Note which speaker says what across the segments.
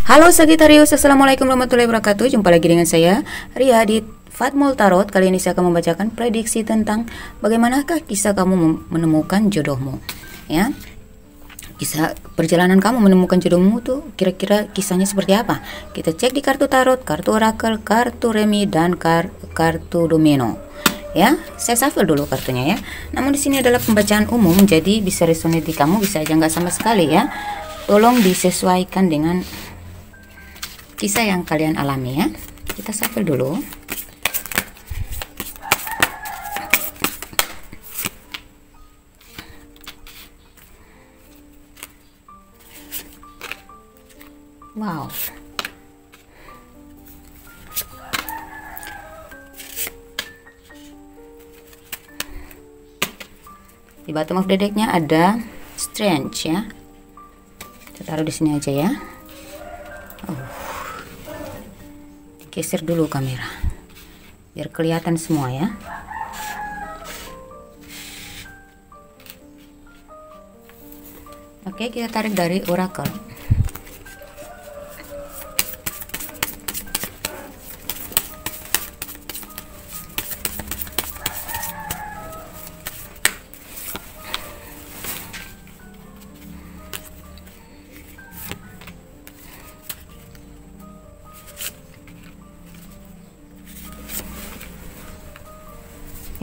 Speaker 1: Halo Sagittarius, Assalamualaikum warahmatullahi wabarakatuh. Jumpa lagi dengan saya, Ria, di Fatmul Tarot. Kali ini saya akan membacakan prediksi tentang bagaimanakah kisah kamu menemukan jodohmu. Ya, kisah perjalanan kamu menemukan jodohmu tuh kira-kira kisahnya seperti apa? Kita cek di kartu tarot, kartu orakel, kartu remi, dan kartu domino. Ya, saya shuffle dulu kartunya ya. Namun di sini adalah pembacaan umum, jadi bisa resonate di kamu, bisa aja nggak sama sekali ya. Tolong disesuaikan dengan kisah yang kalian alami ya. Kita shuffle dulu. Wow. Di bottom of the decknya ada strange ya. Kita taruh di sini aja ya. Geser dulu kamera biar kelihatan semua ya. Oke, kita tarik dari oracle.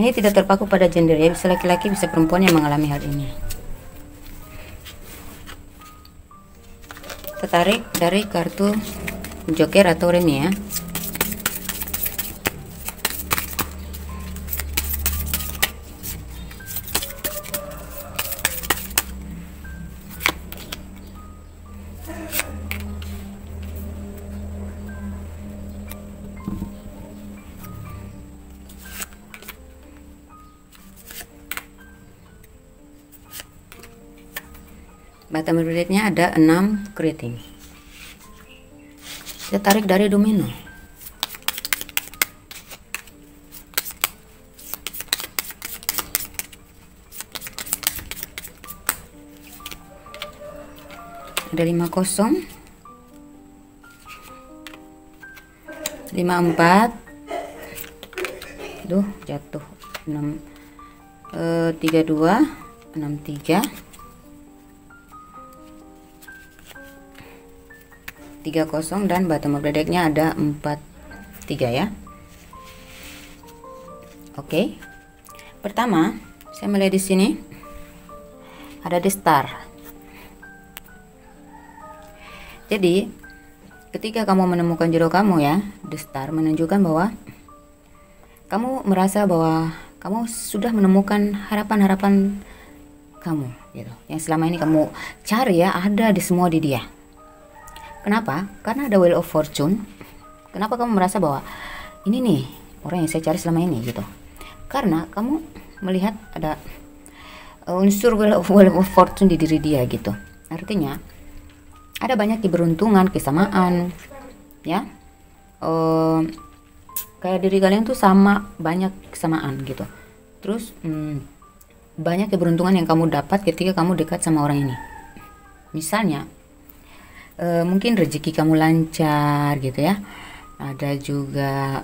Speaker 1: Ini tidak terpaku pada gender ya, bisa laki-laki bisa perempuan yang mengalami hal ini. Kita tarik dari kartu joker atau remi ya. Bottom decknya ada 6 keriting. Kita tarik dari domino. Ada 5 kosong, 5 4. Duh, jatuh 6 3 2 6 3 3-0 dan bottom of the decknya ada 4-3 ya. Oke. Pertama, saya melihat di sini ada the star. Jadi, ketika kamu menemukan jodoh kamu ya, the star menunjukkan bahwa kamu merasa bahwa kamu sudah menemukan harapan-harapan kamu gitu. Yang selama ini kamu cari ya, ada di semua di dia. Kenapa? Karena ada Wheel of Fortune. Kenapa kamu merasa bahwa ini nih orang yang saya cari selama ini gitu? Karena kamu melihat ada unsur Wheel of Fortune di diri dia gitu. Artinya ada banyak keberuntungan, kesamaan, ya. Kayak diri kalian tuh sama, banyak kesamaan gitu. Terus banyak keberuntungan yang kamu dapat ketika kamu dekat sama orang ini. Misalnya mungkin rezeki kamu lancar gitu ya. Ada juga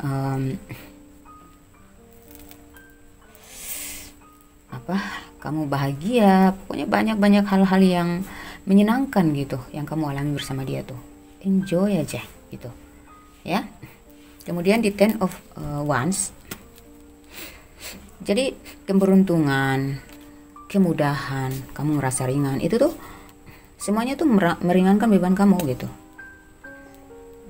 Speaker 1: kamu bahagia. Pokoknya banyak hal-hal yang menyenangkan gitu yang kamu alami bersama dia tuh. Enjoy aja gitu ya. Kemudian di Ten of Wands, jadi keberuntungan, kemudahan, kamu merasa ringan, itu tuh semuanya tuh meringankan beban kamu gitu.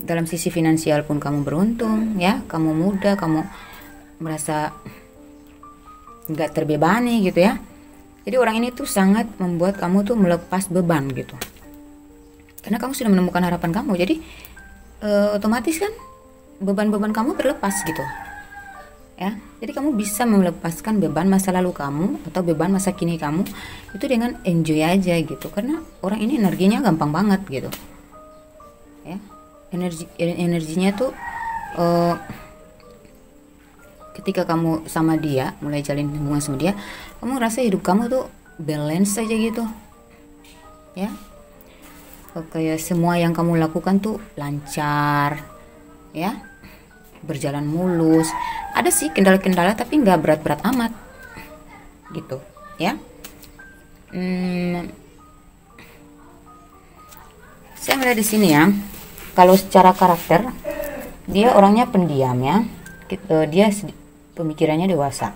Speaker 1: Dalam sisi finansial pun kamu beruntung ya, kamu muda, kamu merasa nggak terbebani gitu ya. Jadi orang ini tuh sangat membuat kamu tuh melepas beban gitu, karena kamu sudah menemukan harapan kamu. Jadi otomatis kan beban-beban kamu terlepas gitu ya. Jadi kamu bisa melepaskan beban masa lalu kamu atau beban masa kini kamu itu dengan enjoy aja gitu, karena orang ini energinya gampang banget gitu ya. Energinya tuh ketika kamu sama dia, mulai jalin hubungan sama dia, kamu ngerasa hidup kamu tuh balance aja gitu ya. kayak semua yang kamu lakukan tuh lancar, ya, berjalan mulus. Ada sih kendala-kendala tapi nggak berat-berat amat gitu, ya. Saya melihat di sini ya, kalau secara karakter dia orangnya pendiam ya, dia pemikirannya dewasa.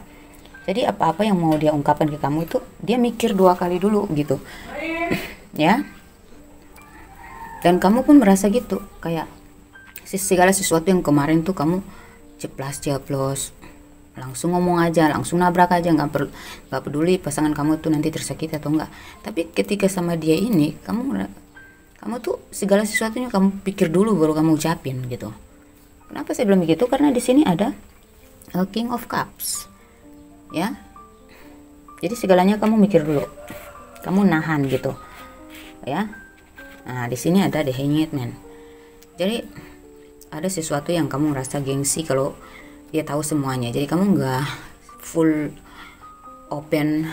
Speaker 1: Jadi apa-apa yang mau dia ungkapkan ke kamu itu dia mikir 2 kali dulu gitu, ya. Dan kamu pun merasa gitu, kayak segala sesuatu yang kemarin tuh kamu ceplas-ceplos, langsung ngomong aja, langsung nabrak aja, nggak peduli pasangan kamu tuh nanti tersakiti atau enggak. Tapi ketika sama dia ini, kamu tuh segala sesuatunya kamu pikir dulu baru kamu ucapin gitu. Kenapa saya bilang begitu? Karena di sini ada King of Cups, ya. Jadi segalanya kamu mikir dulu, kamu nahan gitu, ya. Nah di sini ada The Hanged Man. Jadi ada sesuatu yang kamu rasa gengsi kalau dia tahu semuanya. Jadi kamu nggak full open,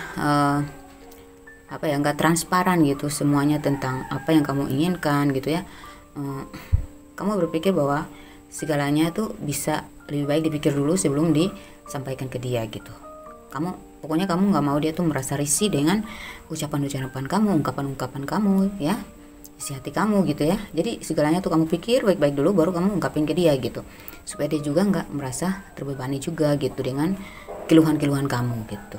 Speaker 1: nggak transparan gitu semuanya tentang apa yang kamu inginkan gitu ya. Kamu berpikir bahwa segalanya tuh bisa lebih baik dipikir dulu sebelum disampaikan ke dia gitu. Pokoknya kamu nggak mau dia tuh merasa risih dengan ucapan-ucapan kamu, ungkapan-ungkapan kamu, ya, isi hati kamu gitu ya. Jadi segalanya tuh kamu pikir baik-baik dulu baru kamu ungkapin ke dia gitu, supaya dia juga nggak merasa terbebani juga gitu dengan keluhan-keluhan kamu gitu.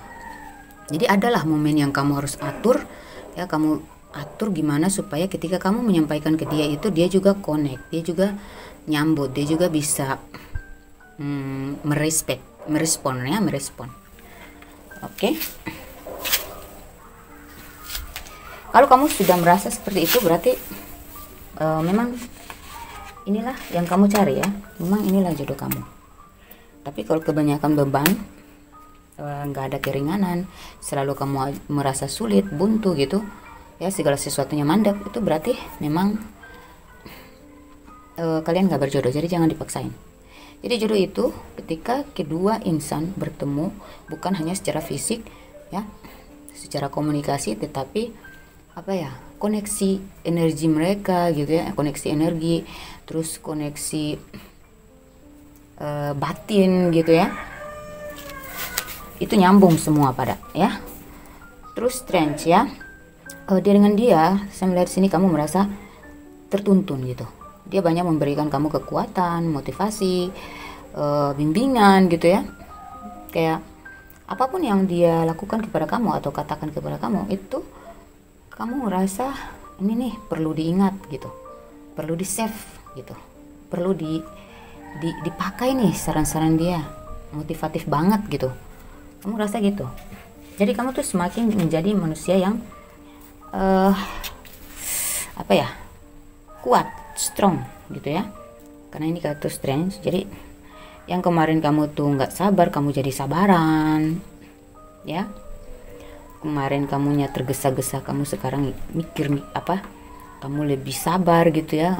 Speaker 1: Jadi adalah momen yang kamu harus atur, ya, kamu atur gimana supaya ketika kamu menyampaikan ke dia itu dia juga connect, dia juga nyambut, dia juga bisa merespon. Oke. Kalau kamu sudah merasa seperti itu berarti memang inilah yang kamu cari ya, memang inilah jodoh kamu. Tapi kalau kebanyakan beban, nggak ada keringanan, selalu kamu merasa sulit, buntu gitu ya, segala sesuatunya mandek, itu berarti memang kalian nggak berjodoh. Jadi jangan dipaksain. Jadi jodoh itu ketika kedua insan bertemu, bukan hanya secara fisik ya, secara komunikasi, tetapi koneksi energi mereka gitu ya, koneksi energi, terus koneksi batin gitu ya, itu nyambung semua pada ya. Terus strength ya, dia dengan dia, saya melihat sini kamu merasa tertuntun gitu. Dia banyak memberikan kamu kekuatan, motivasi, bimbingan gitu ya. Kayak apapun yang dia lakukan kepada kamu atau katakan kepada kamu itu kamu ngerasa ini nih perlu diingat gitu, perlu di save gitu, perlu dipakai nih saran-saran dia, motivatif banget gitu. Kamu rasa gitu. Jadi kamu tuh semakin menjadi manusia yang kuat, strong gitu ya. Karena ini kartu strength. Jadi yang kemarin kamu tuh nggak sabar, kamu jadi sabaran ya. Kemarin kamunya tergesa-gesa, kamu sekarang mikir kamu lebih sabar gitu ya.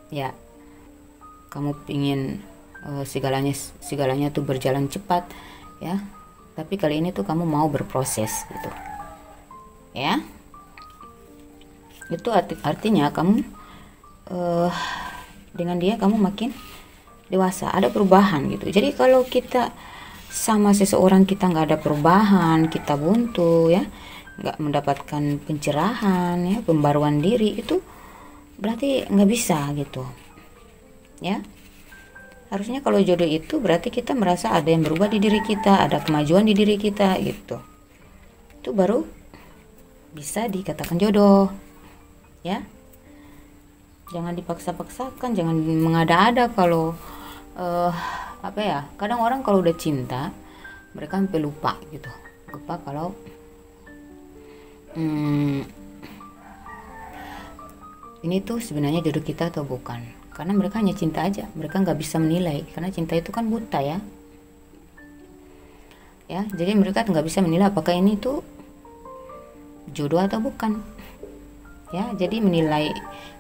Speaker 1: Ya kamu pingin segalanya tuh berjalan cepat ya, tapi kali ini tuh kamu mau berproses gitu ya. Itu artinya kamu dengan dia kamu makin dewasa, ada perubahan gitu. Jadi kalau kita sama seseorang kita nggak ada perubahan, kita buntu ya, nggak mendapatkan pencerahan ya, pembaruan diri, itu berarti nggak bisa gitu ya. Harusnya kalau jodoh itu berarti kita merasa ada yang berubah di diri kita, ada kemajuan di diri kita gitu. Itu baru bisa dikatakan jodoh ya. Jangan dipaksa-paksakan, jangan mengada-ada. Kalau kadang orang kalau udah cinta mereka sampai lupa gitu, lupa kalau ini tuh sebenarnya jodoh kita atau bukan. Karena mereka hanya cinta aja, mereka nggak bisa menilai, karena cinta itu kan buta ya. Jadi mereka nggak bisa menilai apakah ini tuh jodoh atau bukan ya. Jadi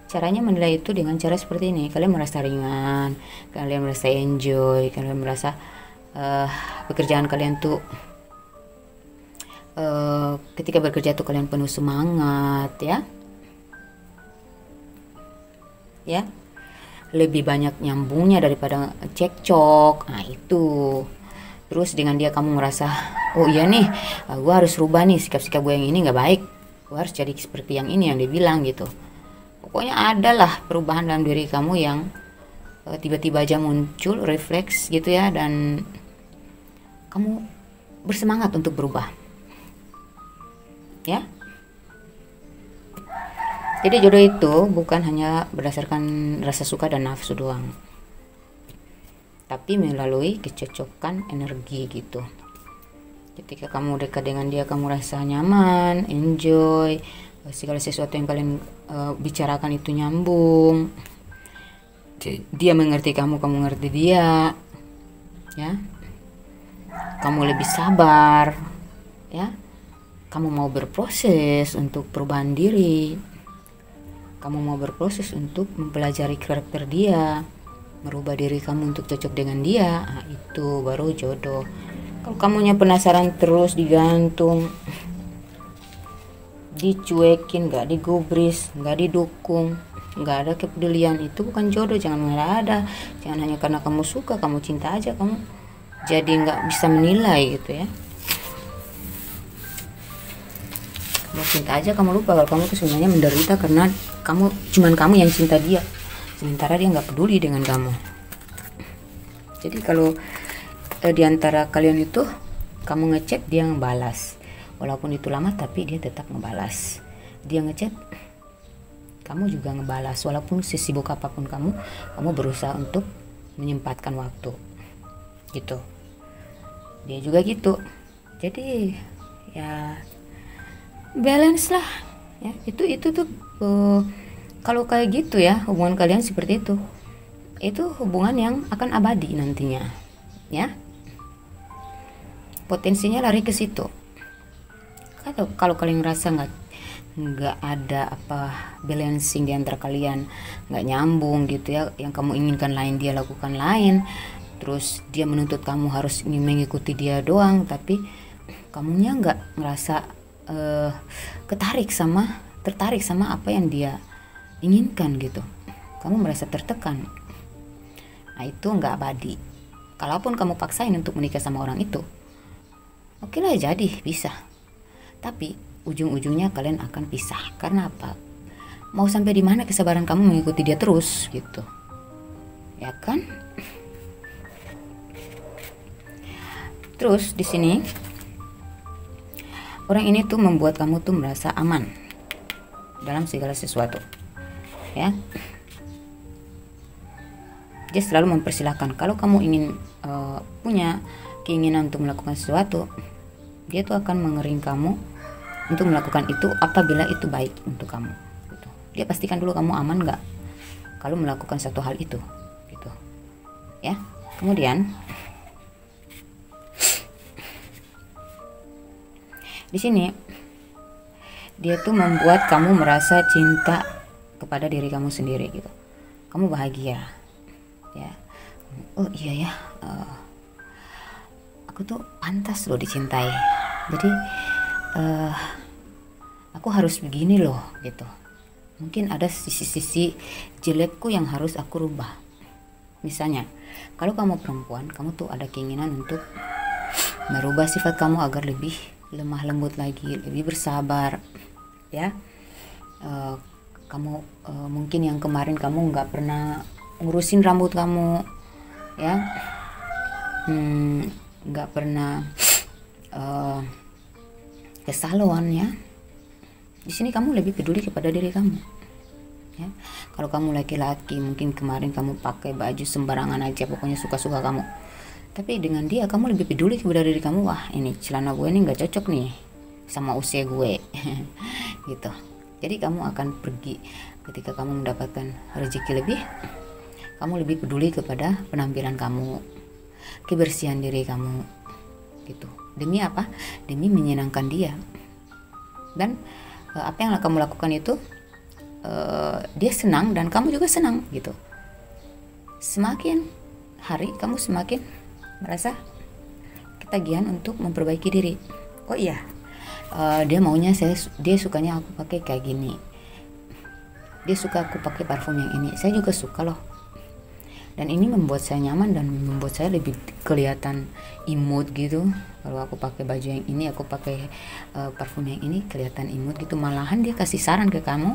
Speaker 1: caranya menilai itu dengan cara seperti ini. Kalian merasa ringan, kalian merasa enjoy, kalian merasa pekerjaan kalian tuh ketika bekerja tuh kalian penuh semangat ya, lebih banyak nyambungnya daripada cekcok. Nah itu. Terus dengan dia kamu ngerasa, oh iya nih, gue harus rubah nih sikap-sikap gue yang ini nggak baik, gue harus jadi seperti yang ini yang dia bilang gitu. Pokoknya adalah perubahan dalam diri kamu yang tiba-tiba aja muncul refleks gitu ya, dan kamu bersemangat untuk berubah ya. Jadi jodoh itu bukan hanya berdasarkan rasa suka dan nafsu doang, tapi melalui kecocokan energi gitu. Ketika kamu dekat dengan dia, kamu rasa nyaman, enjoy, segala sesuatu yang kalian bicarakan itu nyambung. Dia mengerti kamu, kamu mengerti dia, ya. Kamu lebih sabar, ya. Kamu mau berproses untuk perubahan diri. Kamu mau berproses untuk mempelajari karakter dia, merubah diri kamu untuk cocok dengan dia. Nah, itu baru jodoh. Kalau kamunya penasaran terus, digantung, dicuekin, gak digubris, gak didukung, gak ada kepedulian, itu bukan jodoh. Jangan ada, jangan hanya karena kamu suka, kamu cinta aja kamu jadi gak bisa menilai gitu ya. Kamu cinta aja kamu lupa kalau kamu sebenarnya menderita karena cuman kamu yang cinta dia, sementara dia nggak peduli dengan kamu. Jadi kalau diantara kalian itu kamu ngechat, dia ngebalas, walaupun itu lama tapi dia tetap ngebalas. Dia ngechat, kamu juga ngebalas, walaupun sesibuk apapun kamu berusaha untuk menyempatkan waktu gitu. Dia juga gitu. Jadi ya balance lah ya. Itu tuh kalau kayak gitu ya, hubungan kalian seperti itu hubungan yang akan abadi nantinya ya. Potensinya lari ke situ. Kalau kalian ngerasa nggak ada balancing di antara kalian, nggak nyambung gitu ya, yang kamu inginkan lain, dia lakukan lain, terus dia menuntut kamu harus mengikuti dia doang, tapi kamunya nggak ngerasa tertarik sama apa yang dia inginkan gitu, kamu merasa tertekan. Nah itu nggak abadi. Kalaupun kamu paksain untuk menikah sama orang itu, oke lah, jadi bisa, tapi ujung-ujungnya kalian akan pisah. Karena apa? Mau sampai di mana kesabaran kamu mengikuti dia terus gitu ya kan? Terus di sini orang ini tuh membuat kamu tuh merasa aman dalam segala sesuatu ya. Dia selalu mempersilahkan. Kalau kamu ingin punya keinginan untuk melakukan sesuatu, dia tuh akan mengering kamu untuk melakukan itu apabila itu baik untuk kamu gitu. Dia pastikan dulu kamu aman nggak kalau melakukan satu hal itu gitu ya. Kemudian di sini dia tuh membuat kamu merasa cinta kepada diri kamu sendiri gitu. Kamu bahagia ya. Oh iya ya, aku tuh pantas loh dicintai. Jadi aku harus begini loh gitu. Mungkin ada sisi-sisi jelekku yang harus aku rubah. Misalnya kalau kamu perempuan, kamu tuh ada keinginan untuk merubah sifat kamu agar lebih lemah lembut lagi, lebih bersabar ya. Kamu mungkin yang kemarin kamu nggak pernah ngurusin rambut kamu ya, nggak pernah ke salon ya. Di sini kamu lebih peduli kepada diri kamu ya. Kalau kamu laki-laki, mungkin kemarin kamu pakai baju sembarangan aja, pokoknya suka-suka kamu. Tapi dengan dia kamu lebih peduli kepada diri kamu. Wah, ini celana gue ini nggak cocok nih sama usia gue gitu. Jadi kamu akan pergi ketika kamu mendapatkan rezeki lebih, kamu lebih peduli kepada penampilan kamu, kebersihan diri kamu gitu. Demi apa? Demi menyenangkan dia. Dan apa yang kamu lakukan itu dia senang dan kamu juga senang gitu. Semakin hari kamu semakin merasa ketagihan untuk memperbaiki diri. Oh iya, dia maunya dia sukanya aku pakai kayak gini, dia suka aku pakai parfum yang ini, saya juga suka loh. Dan ini membuat saya nyaman dan membuat saya lebih kelihatan imut gitu. Kalau aku pakai baju yang ini, aku pakai parfum yang ini, kelihatan imut gitu. Malahan dia kasih saran ke kamu,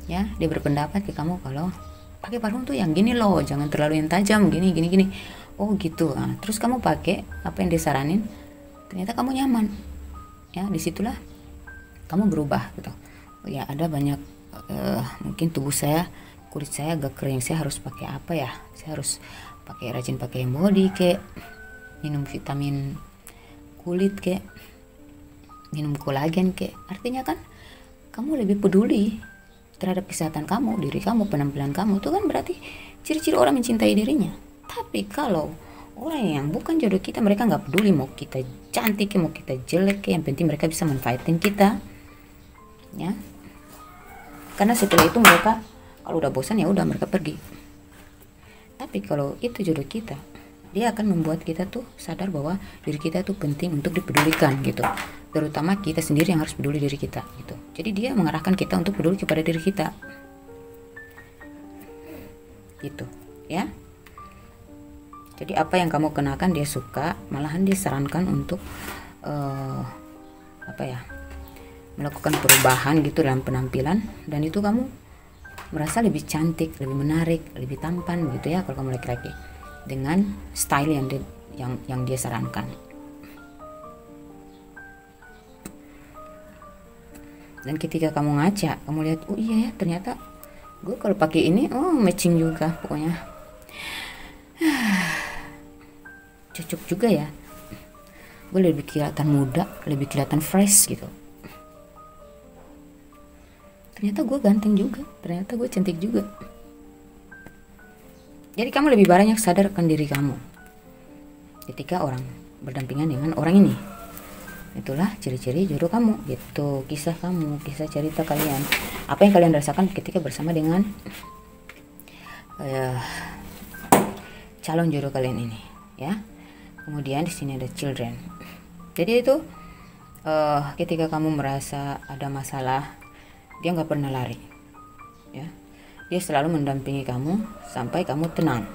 Speaker 1: ya, dia berpendapat ke kamu kalau pakai parfum tuh yang gini loh, jangan terlalu yang tajam, gini gini gini. Oh gitu. Nah, terus kamu pakai apa yang disaranin, ternyata kamu nyaman, ya, disitulah kamu berubah gitu. Oh ya, ada banyak mungkin tubuh saya, kulit saya agak kering, saya harus pakai apa ya, saya harus rajin pakai body kayak minum vitamin kulit kayak minum kolagen kayak, artinya kan kamu lebih peduli terhadap kesehatan kamu, diri kamu, penampilan kamu. Itu kan berarti ciri-ciri orang mencintai dirinya. Tapi kalau orang yang bukan jodoh kita, mereka nggak peduli mau kita cantik mau kita jelek, yang penting mereka bisa manfaatin kita, ya, karena setelah itu mereka kalau udah bosan ya udah mereka pergi. Tapi kalau itu jodoh kita, dia akan membuat kita tuh sadar bahwa diri kita tuh penting untuk dipedulikan gitu. Terutama kita sendiri yang harus peduli diri kita gitu. Jadi dia mengarahkan kita untuk peduli kepada diri kita. Gitu, ya. Jadi apa yang kamu kenakan dia suka, malahan dia sarankan untuk melakukan perubahan gitu dalam penampilan, dan itu kamu merasa lebih cantik, lebih menarik, lebih tampan gitu ya kalau kamu laki-laki dengan style yang dia sarankan. Dan ketika kamu ngaca, kamu lihat, oh iya ya, ternyata gue kalau pakai ini matching juga, pokoknya cocok juga ya, gue lebih kelihatan muda, lebih kelihatan fresh gitu. Ternyata gue ganteng juga, ternyata gue cantik juga. Jadi kamu lebih banyak sadar akan diri kamu ketika orang berdampingan dengan orang ini. Itulah ciri-ciri jodoh kamu gitu, kisah kamu, kisah cerita kalian, apa yang kalian rasakan ketika bersama dengan calon jodoh kalian ini, ya. Kemudian di sini ada children. Jadi itu ketika kamu merasa ada masalah, dia nggak pernah lari, ya. Dia selalu mendampingi kamu sampai kamu tenang.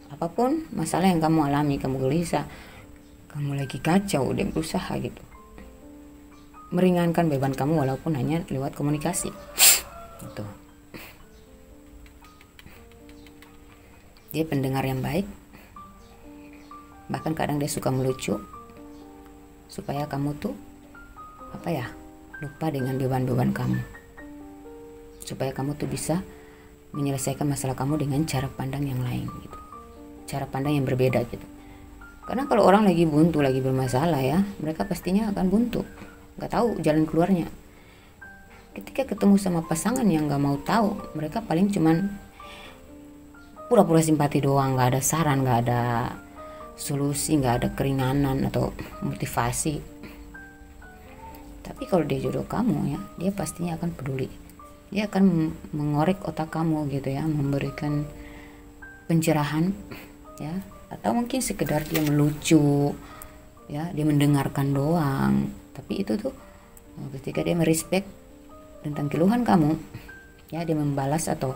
Speaker 1: Apapun masalah yang kamu alami, kamu gelisah, kamu lagi kacau, dia berusaha gitu meringankan beban kamu walaupun hanya lewat komunikasi. Gitu. Dia pendengar yang baik, bahkan kadang dia suka melucu supaya kamu tuh lupa dengan beban-beban kamu, supaya kamu tuh bisa menyelesaikan masalah kamu dengan cara pandang yang lain gitu, cara pandang yang berbeda gitu. Karena kalau orang lagi buntu, lagi bermasalah ya, mereka pastinya akan buntu, nggak tahu jalan keluarnya. Ketika ketemu sama pasangan yang nggak mau tahu, mereka paling cuman pura-pura simpati doang, nggak ada saran, nggak ada solusi, nggak ada keringanan atau motivasi. Tapi kalau dia jodoh kamu ya, dia pastinya akan peduli. Dia akan mengorek otak kamu gitu ya, memberikan pencerahan ya, atau mungkin sekedar dia melucu ya, dia mendengarkan doang. Tapi itu tuh ketika dia merespek tentang keluhan kamu ya, dia membalas atau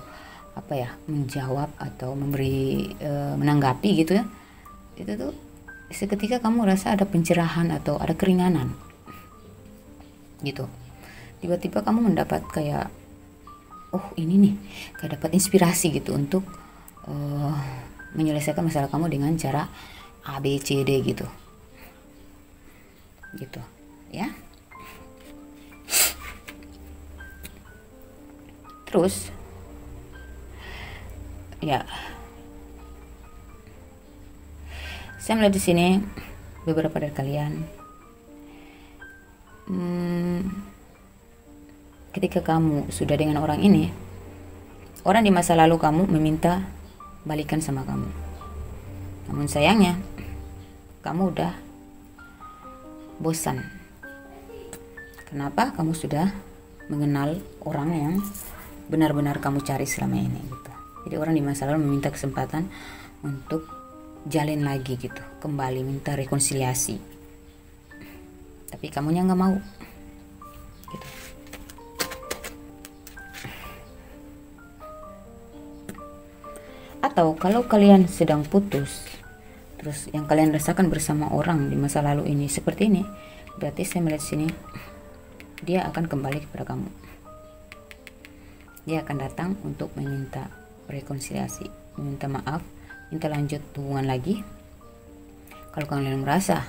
Speaker 1: menjawab atau memberi menanggapi gitu ya, itu tuh seketika kamu rasa ada pencerahan atau ada keringanan gitu. Tiba-tiba kamu mendapat kayak, oh ini nih, kayak dapat inspirasi gitu untuk menyelesaikan masalah kamu dengan cara A, B, C, D gitu ya. Terus ya, saya melihat di sini beberapa dari kalian ketika kamu sudah dengan orang ini, orang di masa lalu kamu meminta balikan sama kamu, namun sayangnya kamu udah bosan. Kenapa? Kamu sudah mengenal orang yang benar-benar kamu cari selama ini gitu. Jadi orang di masa lalu meminta kesempatan untuk jalin lagi gitu, kembali minta rekonsiliasi. tapi kamunya nggak mau gitu. Atau kalau kalian sedang putus, terus yang kalian rasakan bersama orang di masa lalu ini seperti ini, berarti saya melihat sini dia akan kembali kepada kamu. Dia akan datang untuk meminta rekonsiliasi, meminta maaf, minta lanjut hubungan lagi. Kalau kalian merasa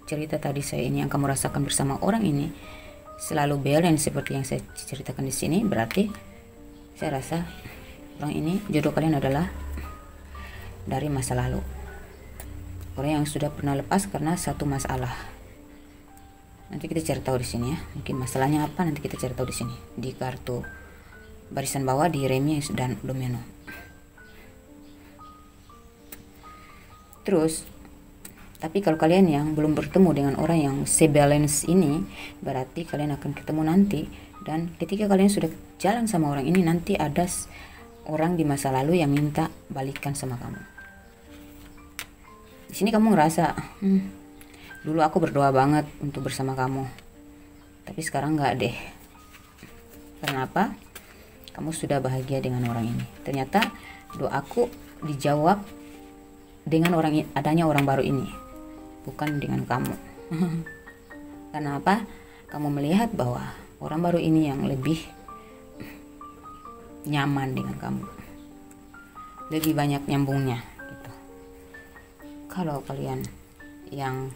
Speaker 1: cerita tadi saya ini yang kamu rasakan bersama orang ini selalu balance seperti yang saya ceritakan di sini, berarti saya rasa orang ini jodoh kalian adalah dari masa lalu. Orang yang sudah pernah lepas karena satu masalah. Nanti kita cari tahu di sini ya. Mungkin masalahnya apa nanti kita cari tahu di sini di kartu barisan bawah di Remi dan Domino. Terus, tapi kalau kalian yang belum bertemu dengan orang yang sebalance ini, berarti kalian akan ketemu nanti. Dan ketika kalian sudah jalan sama orang ini, nanti ada orang di masa lalu yang minta balikan sama kamu. Di sini kamu ngerasa, dulu aku berdoa banget untuk bersama kamu, tapi sekarang nggak deh. Karena apa? Kamu sudah bahagia dengan orang ini. Ternyata doaku dijawab dengan adanya orang baru ini, bukan dengan kamu. Karena apa? Kamu melihat bahwa orang baru ini yang lebih nyaman dengan kamu, lebih banyak nyambungnya gitu. Kalau kalian yang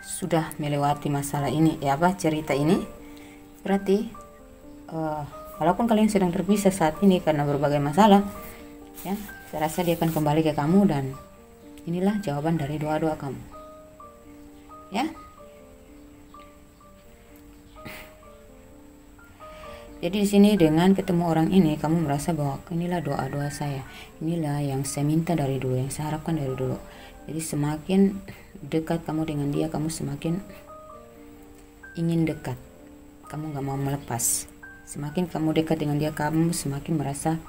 Speaker 1: sudah melewati masalah ini, cerita ini, berarti walaupun kalian sedang terpisah saat ini karena berbagai masalah, ya, saya rasa dia akan kembali ke kamu dan inilah jawaban dari doa-doa kamu, ya. Jadi di sini dengan ketemu orang ini kamu merasa bahwa inilah doa-doa saya, inilah yang saya minta dari dulu, yang saya harapkan dari dulu. Jadi semakin dekat kamu dengan dia, kamu semakin ingin dekat, kamu gak mau melepas. Semakin kamu dekat dengan dia, kamu semakin merasa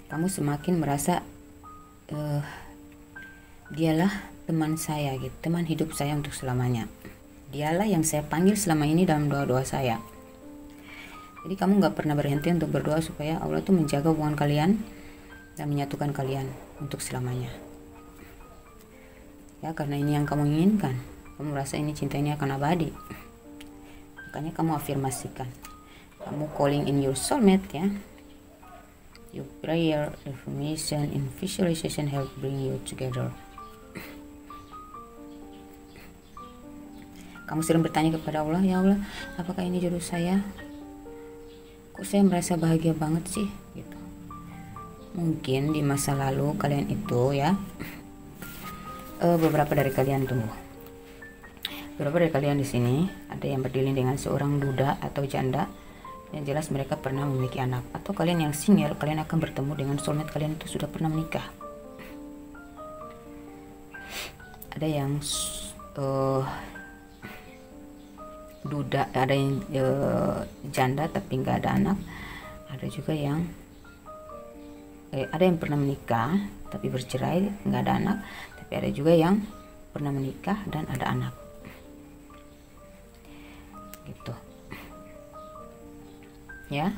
Speaker 1: kamu semakin merasa dialah teman saya gitu, teman hidup saya untuk selamanya. Dialah yang saya panggil selama ini dalam doa-doa saya. Jadi kamu gak pernah berhenti untuk berdoa supaya Allah tuh menjaga hubungan kalian dan menyatukan kalian untuk selamanya. Ya, karena ini yang kamu inginkan. Kamu merasa ini cinta ini akan abadi. Makanya kamu afirmasikan. Kamu calling in your soulmate ya. Your prayer, affirmation, and visualization help bring you together. Kamu sering bertanya kepada Allah, ya Allah, apakah ini jodoh saya? Kok saya merasa bahagia banget sih? Gitu. Mungkin di masa lalu kalian itu ya, beberapa dari kalian beberapa dari kalian di sini ada yang berdiri dengan seorang duda atau janda. Yang jelas mereka pernah memiliki anak. Atau kalian yang single, kalian akan bertemu dengan soulmate kalian itu sudah pernah menikah. Ada yang duda, ada yang janda tapi nggak ada anak. Ada juga yang ada yang pernah menikah tapi bercerai, nggak ada anak. Tapi ada juga yang pernah menikah dan ada anak gitu ya.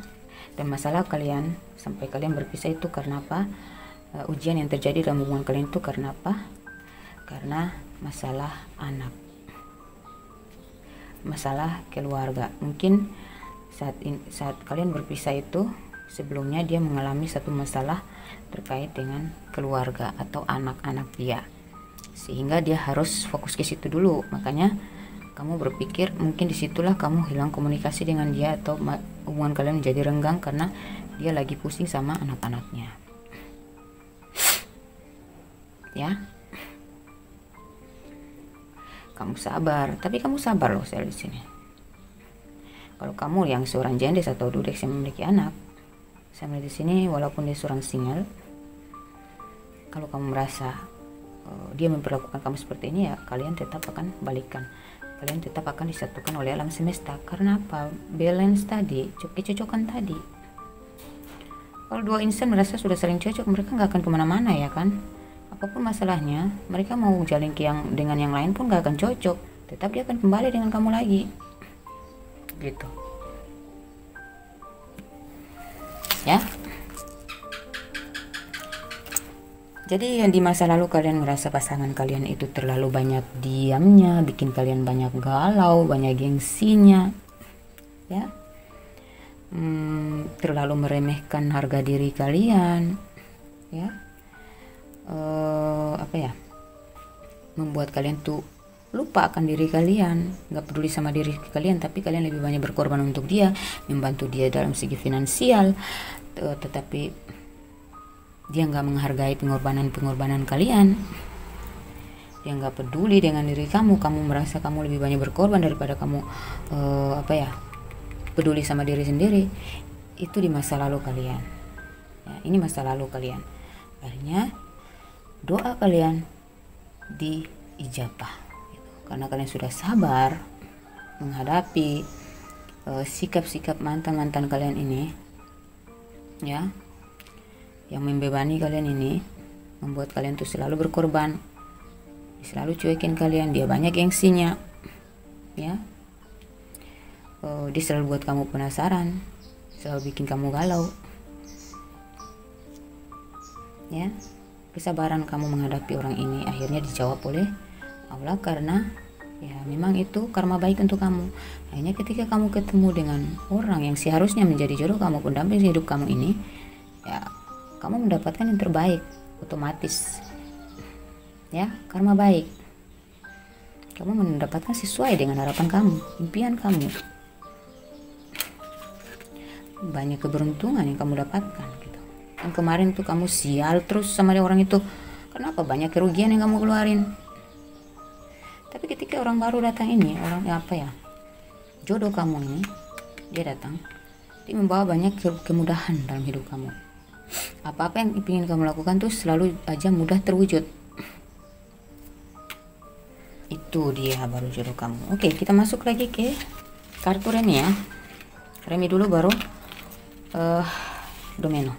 Speaker 1: Dan masalah kalian sampai kalian berpisah itu karena apa? Ujian yang terjadi dalam hubungan kalian itu karena apa? Karena masalah anak, masalah keluarga. Mungkin saat kalian berpisah itu sebelumnya dia mengalami satu masalah terkait dengan keluarga atau anak-anak dia, sehingga dia harus fokus ke situ dulu. Makanya kamu berpikir mungkin disitulah kamu hilang komunikasi dengan dia atau hubungan kalian menjadi renggang karena dia lagi pusing sama anak-anaknya ya. Kamu sabar, tapi kamu sabar loh saya di sini. Kalau kamu yang seorang jendes atau dudek yang memiliki anak, saya melihat di sini walaupun dia seorang single, kalau kamu merasa dia memperlakukan kamu seperti ini, ya kalian tetap akan balikan. Kalian tetap akan disatukan oleh alam semesta. Karena apa? Balance tadi, kecocokan tadi. Kalau dua insan merasa sudah saling cocok, mereka nggak akan kemana-mana ya kan. Apapun masalahnya, mereka mau jalin ke yang dengan yang lain pun nggak akan cocok, tetap dia akan kembali dengan kamu lagi gitu ya. Jadi yang di masa lalu kalian ngerasa pasangan kalian itu terlalu banyak diamnya, bikin kalian banyak galau, banyak gengsinya ya, terlalu meremehkan harga diri kalian ya, apa ya, membuat kalian tuh lupa akan diri kalian, nggak peduli sama diri kalian, tapi kalian lebih banyak berkorban untuk dia, membantu dia dalam segi finansial, tetapi dia nggak menghargai pengorbanan kalian. Dia nggak peduli dengan diri kamu. Kamu merasa kamu lebih banyak berkorban daripada kamu apa ya, peduli sama diri sendiri. Itu di masa lalu kalian ya, ini masa lalu kalian. Akhirnya doa kalian diijabah gitu. Karena kalian sudah sabar menghadapi sikap-sikap mantan-mantan kalian ini ya, yang membebani kalian ini, membuat kalian tuh selalu berkorban, selalu cuekin kalian, dia banyak gengsinya ya, dia selalu buat kamu penasaran, selalu bikin kamu galau ya. Kesabaran kamu menghadapi orang ini akhirnya dijawab oleh Allah, karena ya memang itu karma baik untuk kamu. Akhirnya ketika kamu ketemu dengan orang yang seharusnya menjadi jodoh kamu, pendamping hidup kamu ini ya, kamu mendapatkan yang terbaik otomatis ya, karma baik. Kamu mendapatkan sesuai dengan harapan kamu, impian kamu. Banyak keberuntungan yang kamu dapatkan gitu. Yang kemarin tuh kamu sial terus sama orang itu, kenapa? Banyak kerugian yang kamu keluarin. Tapi ketika orang baru datang ini, orang apa ya, jodoh kamu ini, dia datang, dia membawa banyak kemudahan dalam hidup kamu. Apa-apa yang ingin kamu lakukan tuh selalu aja mudah terwujud. Itu dia baru jodoh kamu. Oke, kita masuk lagi ke kartu Remi ya. Remi dulu baru Domino.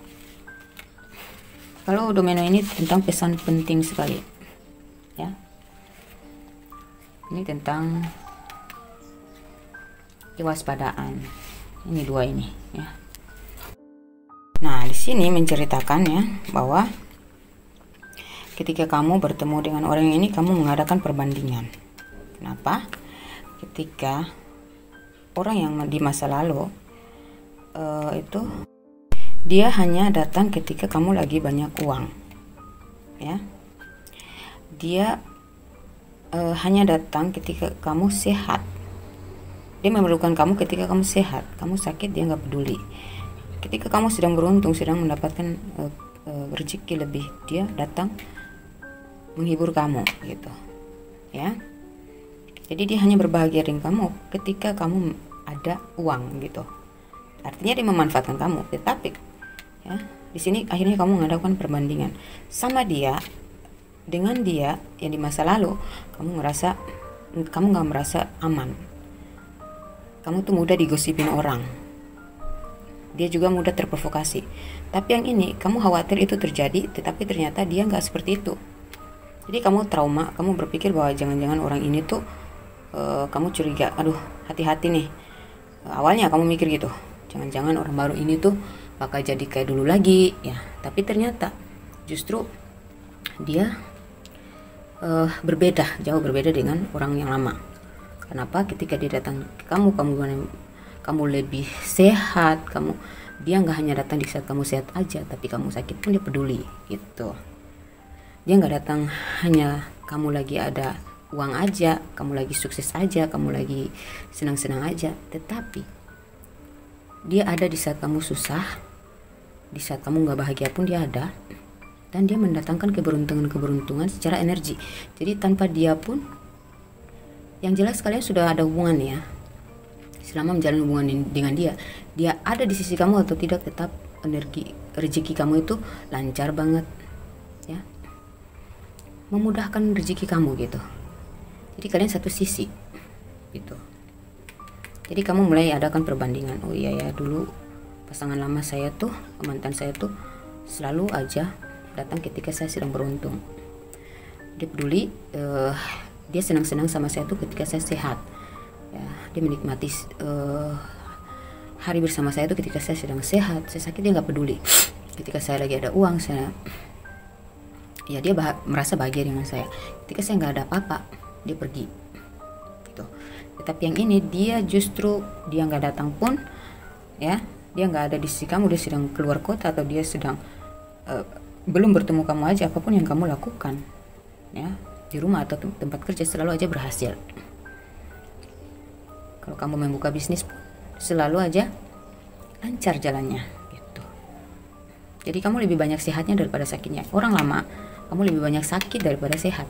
Speaker 1: Kalau Domino ini tentang pesan penting sekali ya. Ini tentang kewaspadaan. Ini dua ini ya. Nah, di sini menceritakan ya bahwa ketika kamu bertemu dengan orang ini, kamu mengadakan perbandingan. Kenapa? Ketika orang yang di masa lalu itu dia hanya datang ketika kamu lagi banyak uang, ya. Dia hanya datang ketika kamu sehat. Dia memerlukan kamu ketika kamu sehat. Kamu sakit dia nggak peduli. Ketika kamu sedang beruntung, sedang mendapatkan rezeki lebih, dia datang menghibur kamu gitu ya. Jadi dia hanya berbahagia dengan kamu ketika kamu ada uang gitu. Artinya dia memanfaatkan kamu. Tetapi ya, di sini akhirnya kamu mengadakan perbandingan sama dia, dengan dia yang di masa lalu. Kamu nggak merasa aman. Kamu tuh mudah digosipin orang. Dia juga mudah terprovokasi. Tapi yang ini kamu khawatir itu terjadi, tetapi ternyata dia nggak seperti itu. Jadi kamu trauma, kamu berpikir bahwa jangan-jangan orang ini tuh kamu curiga, aduh hati-hati nih. Awalnya kamu mikir gitu, jangan-jangan orang baru ini tuh bakal jadi kayak dulu lagi ya. Tapi ternyata justru dia berbeda, jauh berbeda dengan orang yang lama. Kenapa? Ketika dia datang ke kamu lebih sehat, dia nggak hanya datang di saat kamu sehat aja, tapi kamu sakit pun dia peduli gitu. Dia nggak datang hanya kamu lagi ada uang aja, kamu lagi sukses aja, kamu lagi senang-senang aja, tetapi dia ada di saat kamu susah, di saat kamu nggak bahagia pun dia ada, dan dia mendatangkan keberuntungan secara energi. Jadi tanpa dia pun, yang jelas kalian sudah ada hubungan ya. Selama menjalin hubungan dengan dia ada di sisi kamu atau tidak, tetap energi rezeki kamu itu lancar banget ya, memudahkan rezeki kamu gitu. Jadi kalian satu sisi gitu. Jadi kamu mulai adakan perbandingan. Oh iya ya, dulu pasangan lama saya tuh, mantan saya tuh selalu aja datang ketika saya sedang beruntung. Dia peduli, dia senang-senang sama saya tuh ketika saya sehat. Ya, dia menikmati hari bersama saya tuh ketika saya sedang sehat. Saya sakit dia nggak peduli. Ketika saya lagi ada uang, dia merasa bahagia dengan saya. Ketika saya nggak ada apa-apa, dia pergi. Gitu. Tapi yang ini dia justru dia nggak datang pun, ya, dia nggak ada di sisi kamu, dia sedang keluar kota atau dia sedang belum bertemu kamu aja, apapun yang kamu lakukan, ya, di rumah atau tempat kerja selalu aja berhasil. Kalau kamu membuka bisnis pun selalu aja lancar jalannya, gitu. Jadi kamu lebih banyak sehatnya daripada sakitnya. Orang lama, kamu lebih banyak sakit daripada sehat,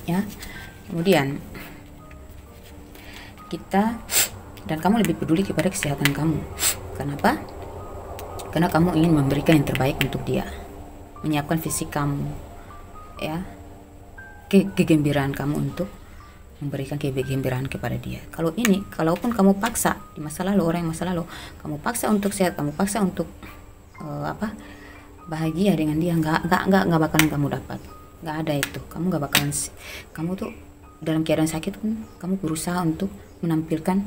Speaker 1: ya. Kemudian dan kamu lebih peduli kepada kesehatan kamu. Kenapa? Karena kamu ingin memberikan yang terbaik untuk dia, menyiapkan fisik kamu, ya, kegembiraan kamu untuk memberikan kegembiraan kepada dia. Kalaupun kamu paksa di masa lalu, orang yang masa lalu, kamu paksa untuk sehat, kamu paksa untuk bahagia dengan dia, nggak bakalan kamu dapat. Nggak ada itu. Kamu tuh dalam keadaan sakit pun kamu berusaha untuk menampilkan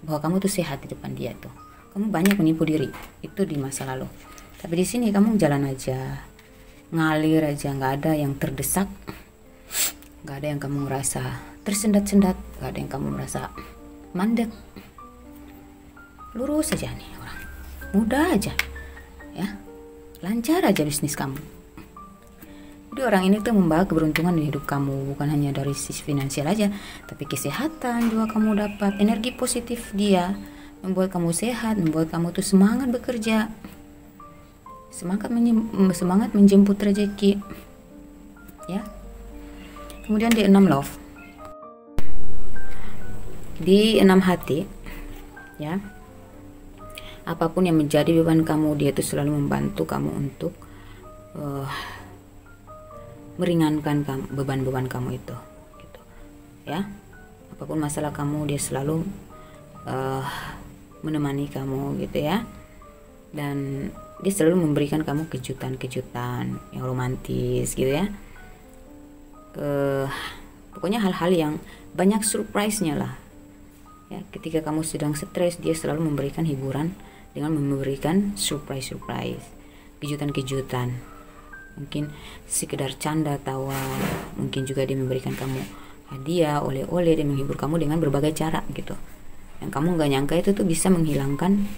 Speaker 1: bahwa kamu tuh sehat di depan dia tuh. Kamu banyak menipu diri itu di masa lalu. Tapi di sini kamu jalan aja, ngalir aja, nggak ada yang terdesak, nggak ada yang kamu merasa tersendat-sendat, nggak ada yang kamu merasa mandek. Lurus aja nih orang, mudah aja, ya, lancar aja bisnis kamu. Jadi orang ini tuh membawa keberuntungan di hidup kamu, bukan hanya dari sisi finansial aja, tapi kesehatan juga kamu dapat, energi positif dia membuat kamu sehat, membuat kamu tuh semangat bekerja, semangat menjemput rezeki, ya. Kemudian di 6 love, di 6 hati, ya, apapun yang menjadi beban kamu, dia tuh selalu membantu kamu untuk meringankan beban-beban kamu itu, gitu, ya. Apapun masalah kamu, dia selalu menemani kamu, gitu ya. Dan dia selalu memberikan kamu kejutan-kejutan yang romantis, gitu ya. Pokoknya hal-hal yang banyak surprise-nya lah, ya. Ketika kamu sedang stres, dia selalu memberikan hiburan dengan memberikan surprise, kejutan-kejutan. Mungkin sekedar canda tawa, mungkin juga dia memberikan kamu hadiah, oleh-oleh, dia menghibur kamu dengan berbagai cara, gitu. Yang kamu nggak nyangka itu tuh bisa menghilangkan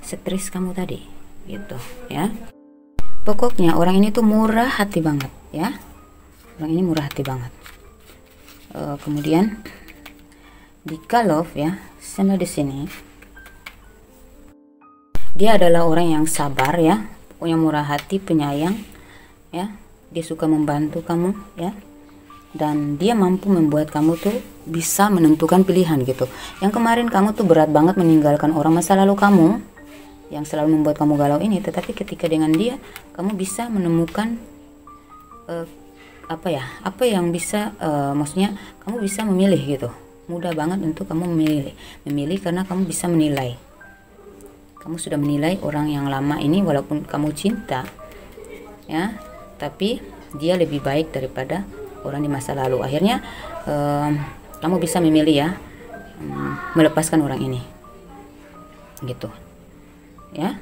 Speaker 1: stres kamu tadi, gitu, ya. Pokoknya orang ini tuh murah hati banget, ya. Orang ini murah hati banget. Kemudian di Kalov, ya, sama di sini, dia adalah orang yang sabar, ya, pokoknya murah hati, penyayang, ya. Dia suka membantu kamu, ya. Dan dia mampu membuat kamu tuh bisa menentukan pilihan, gitu. Yang kemarin kamu tuh berat banget meninggalkan orang masa lalu kamu yang selalu membuat kamu galau ini, tetapi ketika dengan dia kamu bisa menemukan apa yang bisa, maksudnya kamu bisa memilih, gitu. Mudah banget untuk kamu memilih karena kamu bisa menilai. Kamu sudah menilai orang yang lama ini, walaupun kamu cinta, ya, tapi dia lebih baik daripada orang di masa lalu. Akhirnya kamu bisa memilih, ya, melepaskan orang ini, gitu, ya.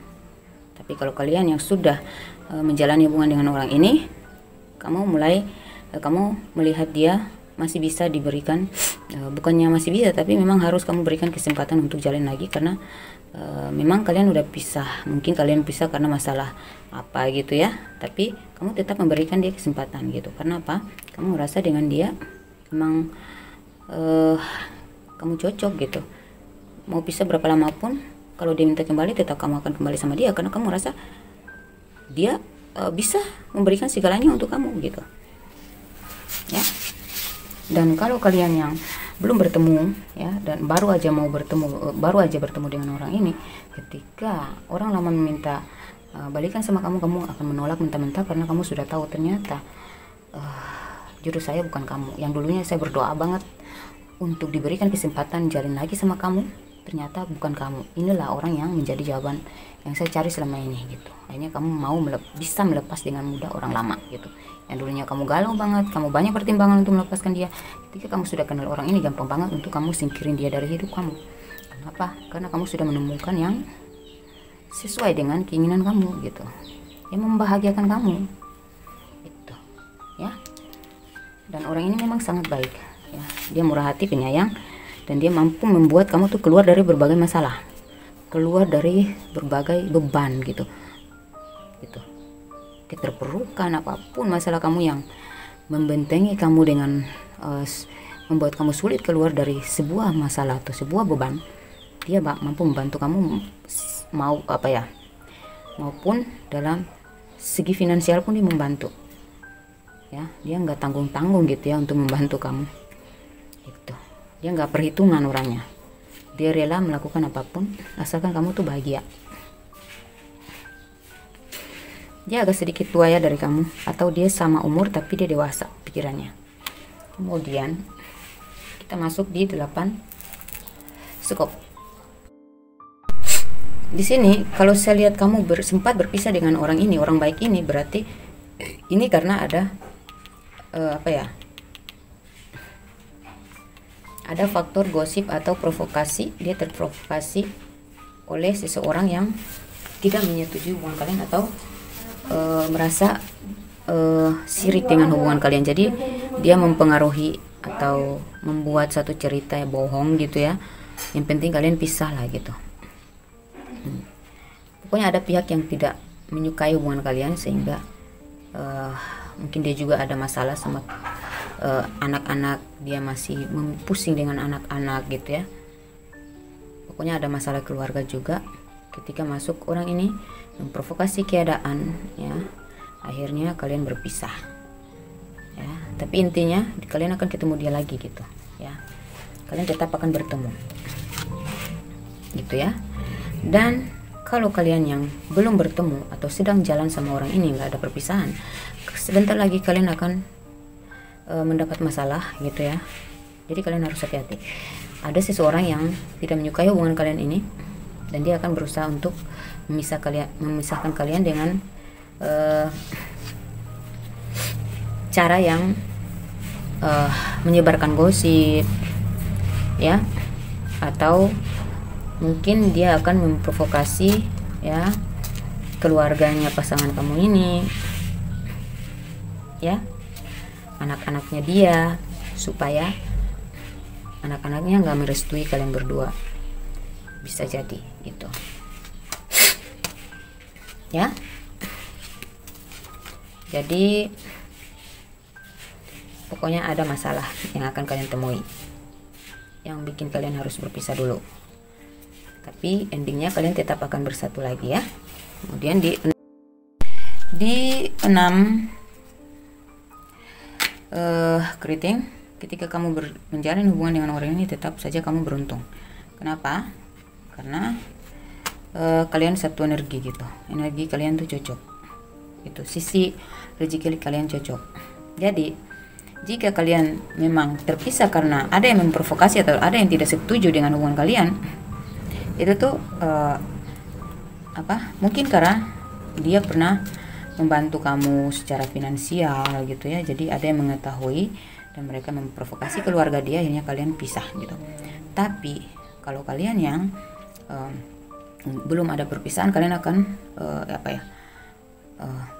Speaker 1: Tapi kalau kalian yang sudah menjalani hubungan dengan orang ini, kamu melihat dia masih bisa diberikan, bukannya masih bisa, tapi memang harus kamu berikan kesempatan untuk jalan lagi, karena memang kalian udah pisah. Mungkin kalian pisah karena masalah apa, gitu ya, tapi kamu tetap memberikan dia kesempatan, gitu. Karena apa? Kamu merasa dengan dia memang kamu cocok, gitu. Mau pisah berapa lama pun, kalau dia minta kembali, tetap kamu akan kembali sama dia, karena kamu merasa dia bisa memberikan segalanya untuk kamu, gitu, ya. Dan kalau kalian yang belum bertemu, ya, dan baru aja bertemu dengan orang ini, ketika orang lama meminta balikan sama kamu, kamu akan menolak mentah-mentah karena kamu sudah tahu ternyata jodoh saya bukan kamu. Yang dulunya saya berdoa banget untuk diberikan kesempatan jalin lagi sama kamu, ternyata bukan kamu. Inilah orang yang menjadi jawaban yang saya cari selama ini gitu. Akhirnya kamu mau bisa melepas dengan mudah orang lama gitu. Yang dulunya kamu galau banget, kamu banyak pertimbangan untuk melepaskan dia. Ketika kamu sudah kenal orang ini, gampang banget untuk kamu singkirin dia dari hidup kamu. Kenapa? Karena kamu sudah menemukan yang sesuai dengan keinginan kamu gitu, yang membahagiakan kamu gitu ya. Dan orang ini memang sangat baik ya. Dia murah hati, penyayang, dan dia mampu membuat kamu tuh keluar dari berbagai masalah, keluar dari berbagai beban gitu keterpurukan apapun masalah kamu yang membentengi kamu dengan membuat kamu sulit keluar dari sebuah masalah atau sebuah beban. Dia mampu membantu kamu, maupun dalam segi finansial pun dia membantu ya. Dia nggak tanggung-tanggung gitu ya untuk membantu kamu gitu. Dia nggak perhitungan orangnya, dia rela melakukan apapun asalkan kamu tuh bahagia. Dia agak sedikit tua ya dari kamu, atau dia sama umur tapi dia dewasa pikirannya. Kemudian kita masuk di 8 skop. Di sini kalau saya lihat kamu sempat berpisah dengan orang ini, orang baik ini, berarti ini karena ada ada faktor gosip atau provokasi. Dia terprovokasi oleh seseorang yang tidak menyetujui hubungan kalian atau merasa sirik dengan hubungan kalian. Jadi dia mempengaruhi atau membuat satu cerita bohong gitu ya. Yang penting kalian pisah lah gitu. Pokoknya ada pihak yang tidak menyukai hubungan kalian, sehingga mungkin dia juga ada masalah sama anak-anak. Dia masih pusing dengan anak-anak gitu ya. Pokoknya ada masalah keluarga juga. Ketika masuk orang ini memprovokasi keadaan ya, akhirnya kalian berpisah ya. Tapi intinya kalian akan ketemu dia lagi gitu ya. Kalian tetap akan bertemu gitu ya. Dan kalau kalian yang belum bertemu atau sedang jalan sama orang ini, nggak ada perpisahan, sebentar lagi kalian akan mendapat masalah gitu ya. Jadi kalian harus hati-hati. Ada seseorang yang tidak menyukai hubungan kalian ini, dan dia akan berusaha untuk memisahkan kalian dengan cara yang menyebarkan gosip ya, atau mungkin dia akan memprovokasi ya keluarganya pasangan kamu ini ya, anak-anaknya dia, supaya anak-anaknya nggak merestui kalian berdua. Bisa jadi gitu ya. Jadi pokoknya ada masalah yang akan kalian temui, yang bikin kalian harus berpisah dulu. Tapi endingnya kalian tetap akan bersatu lagi ya. Kemudian di 6 keriting, ketika kamu menjalin hubungan dengan orang ini, tetap saja kamu beruntung. Kenapa? Karena kalian satu energi gitu, energi kalian tuh cocok itu, sisi rezeki kalian cocok. Jadi jika kalian memang terpisah karena ada yang memprovokasi atau ada yang tidak setuju dengan hubungan kalian, itu tuh mungkin karena dia pernah membantu kamu secara finansial gitu ya. Jadi ada yang mengetahui dan mereka memprovokasi keluarga dia, akhirnya kalian pisah gitu. Tapi kalau kalian yang belum ada perpisahan, kalian akan